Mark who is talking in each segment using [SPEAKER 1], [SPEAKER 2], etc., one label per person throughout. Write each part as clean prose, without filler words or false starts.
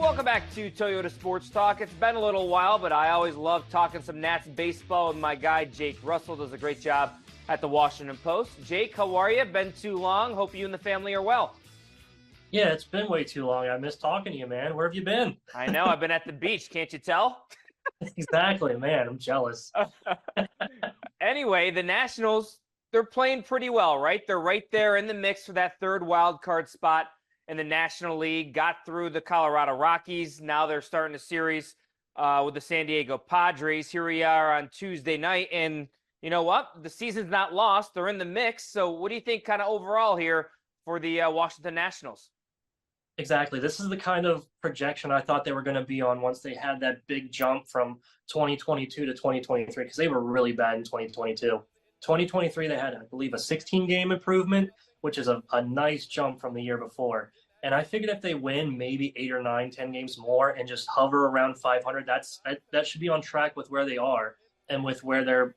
[SPEAKER 1] Welcome back to Toyota Sports Talk. It's been a little while, but I always love talking some Nats baseball with my guy, Jake Russell. Does a great job at the Washington Post. Jake, how are you? Been too long. Hope you and the family are well.
[SPEAKER 2] Yeah, it's been way too long. I miss talking to you, man. Where have you been?
[SPEAKER 1] I know. I've been at the beach. Can't you tell?
[SPEAKER 2] Exactly, man. I'm jealous.
[SPEAKER 1] Anyway, the Nationals, they're playing pretty well, right? They're right there in the mix for that third wild card spot in the National League. Got through the Colorado Rockies. Now they're starting a series with the San Diego Padres. Here we are on Tuesday night, and you know what? The season's not lost. They're in the mix. So what do you think kind of overall here for the Washington Nationals?
[SPEAKER 2] Exactly. This is the kind of projection I thought they were going to be on once they had that big jump from 2022 to 2023, because they were really bad in 2022. 2023, they had, I believe, a 16-game improvement, which is a nice jump from the year before. And I figured if they win maybe 8 or 9, 10 games more and just hover around 500, that should be on track with where they are and with where their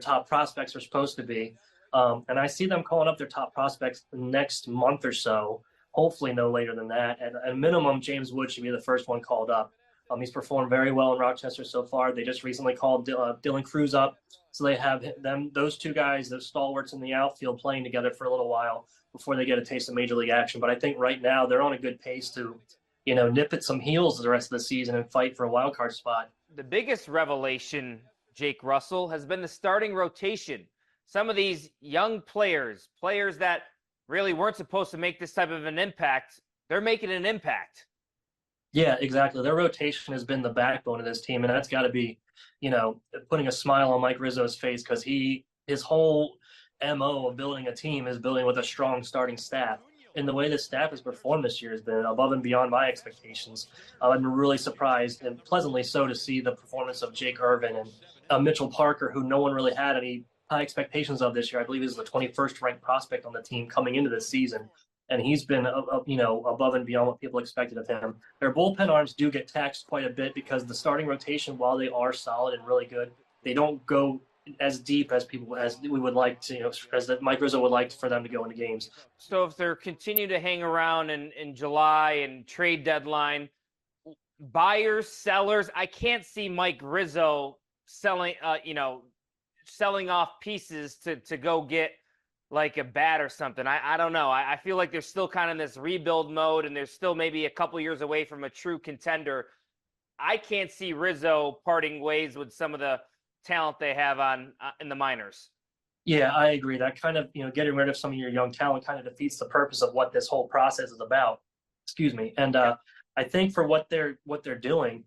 [SPEAKER 2] top prospects are supposed to be. And I see them calling up their top prospects the next month or so, hopefully no later than that. And at a minimum, James Wood should be the first one called up. He's performed very well in Rochester so far. They just recently called Dylan Cruz up. So they have those two guys, those stalwarts in the outfield, playing together for a little while before they get a taste of Major League action. But I think right now they're on a good pace to, nip at some heels the rest of the season and fight for a wild card spot.
[SPEAKER 1] The biggest revelation, Jake Russell, has been the starting rotation. Some of these young players that really weren't supposed to make this type of an impact, they're making an impact.
[SPEAKER 2] Yeah, exactly. Their rotation has been the backbone of this team, and that's got to be, putting a smile on Mike Rizzo's face, because his whole MO of building a team is building with a strong starting staff. And the way the staff has performed this year has been above and beyond my expectations. I've been really surprised, and pleasantly so, to see the performance of Jake Irvin and Mitchell Parker, who no one really had any high expectations of this year. I believe he's the 21st ranked prospect on the team coming into this season. And he's been, above and beyond what people expected of him. Their bullpen arms do get taxed quite a bit because the starting rotation, while they are solid and really good, they don't go as deep as we would like to, as that Mike Rizzo would like for them to go into games.
[SPEAKER 1] So if they're continuing to hang around in July and trade deadline, buyers, sellers, I can't see Mike Rizzo selling off pieces to go get like a bat or something. I don't know. I feel like they're still kind of in this rebuild mode, and they're still maybe a couple years away from a true contender. I can't see Rizzo parting ways with some of the talent they have on in the minors.
[SPEAKER 2] Yeah, I agree. That kind of, getting rid of some of your young talent kind of defeats the purpose of what this whole process is about. Excuse me. And I think for what they're doing,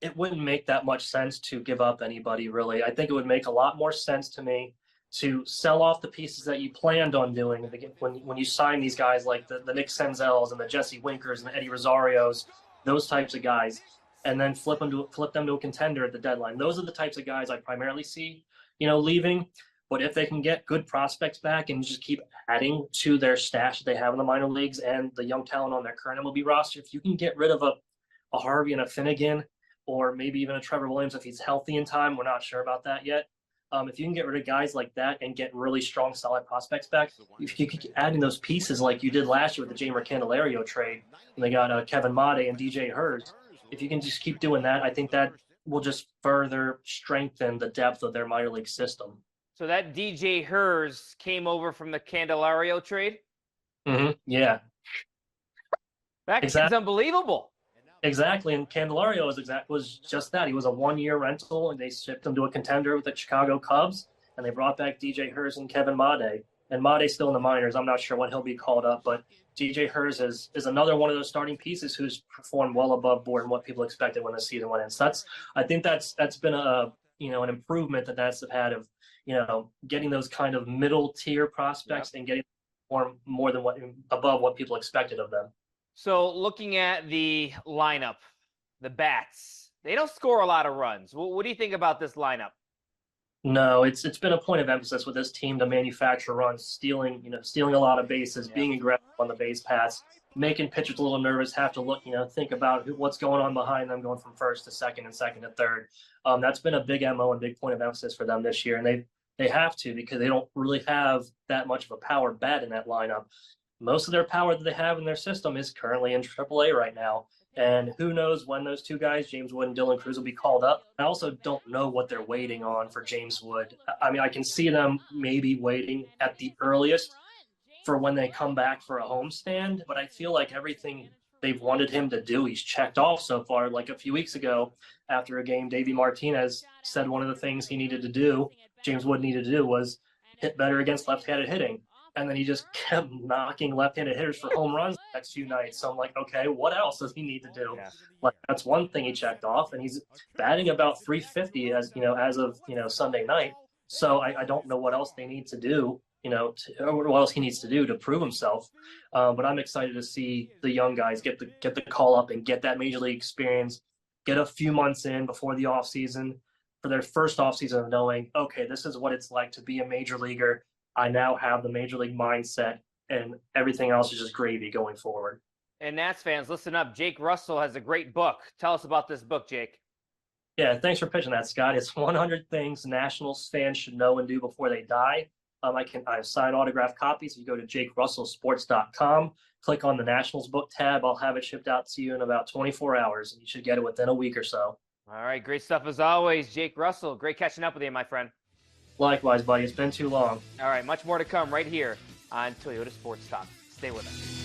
[SPEAKER 2] it wouldn't make that much sense to give up anybody, really. I think it would make a lot more sense to me to sell off the pieces that you planned on doing when you sign these guys like the Nick Senzels and the Jesse Winkers and the Eddie Rosarios, those types of guys, and then flip them to a contender at the deadline. Those are the types of guys I primarily see, leaving. But if they can get good prospects back and just keep adding to their stash that they have in the minor leagues and the young talent on their current MLB roster, if you can get rid of a Harvey and a Finnegan, or maybe even a Trevor Williams if he's healthy in time, we're not sure about that yet. If you can get rid of guys like that and get really strong, solid prospects back, if you keep adding those pieces like you did last year with the Jeimer Candelario trade, and they got Kevin Made and DJ Hurd, if you can just keep doing that, I think that will just further strengthen the depth of their minor league system.
[SPEAKER 1] So that DJ Hurd came over from the Candelario trade?
[SPEAKER 2] Mm-hmm. Yeah.
[SPEAKER 1] That kid's unbelievable.
[SPEAKER 2] Exactly, and Candelario was just that. He was a one-year rental, and they shipped him to a contender with the Chicago Cubs, and they brought back DJ Hurd and Kevin Made. And Made's still in the minors. I'm not sure when he'll be called up, but DJ Hurd is another one of those starting pieces who's performed well above board and what people expected when the season went in. So I think that's been an improvement that Nats have had of getting those kind of middle tier prospects and getting more than above what people expected of them.
[SPEAKER 1] So looking at the lineup, the bats, they don't score a lot of runs. What do you think about this lineup?
[SPEAKER 2] No, it's been a point of emphasis with this team to manufacture runs, stealing a lot of bases, being aggressive on the base paths, making pitchers a little nervous, have to look, think about what's going on behind them, going from first to second and second to third. That's been a big MO and big point of emphasis for them this year, and they have to, because they don't really have that much of a power bat in that lineup. Most of their power that they have in their system is currently in AAA right now. And who knows when those two guys, James Wood and Dylan Cruz, will be called up. I also don't know what they're waiting on for James Wood. I mean, I can see them maybe waiting at the earliest for when they come back for a homestand, but I feel like everything they've wanted him to do, he's checked off so far. Like a few weeks ago, after a game, Davey Martinez said one of the things he needed to do, James Wood needed to do, was hit better against left-handed hitting. And then he just kept knocking left-handed hitters for home runs the next few nights. So I'm like, okay, what else does he need to do? Yeah. Like that's one thing he checked off, and he's batting about 350 as of Sunday night. So I don't know what else they need to do, or what else he needs to do to prove himself. But I'm excited to see the young guys get the call up and get that major league experience, get a few months in before the offseason for their first offseason of knowing, okay, this is what it's like to be a major leaguer. I now have the major league mindset, and everything else is just gravy going forward.
[SPEAKER 1] And Nats fans, listen up. Jake Russell has a great book. Tell us about this book, Jake.
[SPEAKER 2] Yeah, thanks for pitching that, Scott. It's 100 Things Nationals Fans Should Know and Do Before They Die. I've signed autographed copies. You go to jakerussellsports.com, click on the Nationals book tab. I'll have it shipped out to you in about 24 hours, and you should get it within a week or so.
[SPEAKER 1] All right, great stuff as always, Jake Russell. Great catching up with you, my friend.
[SPEAKER 2] Likewise, buddy. It's been too long.
[SPEAKER 1] All right, much more to come right here on Toyota Sports Talk. Stay with us.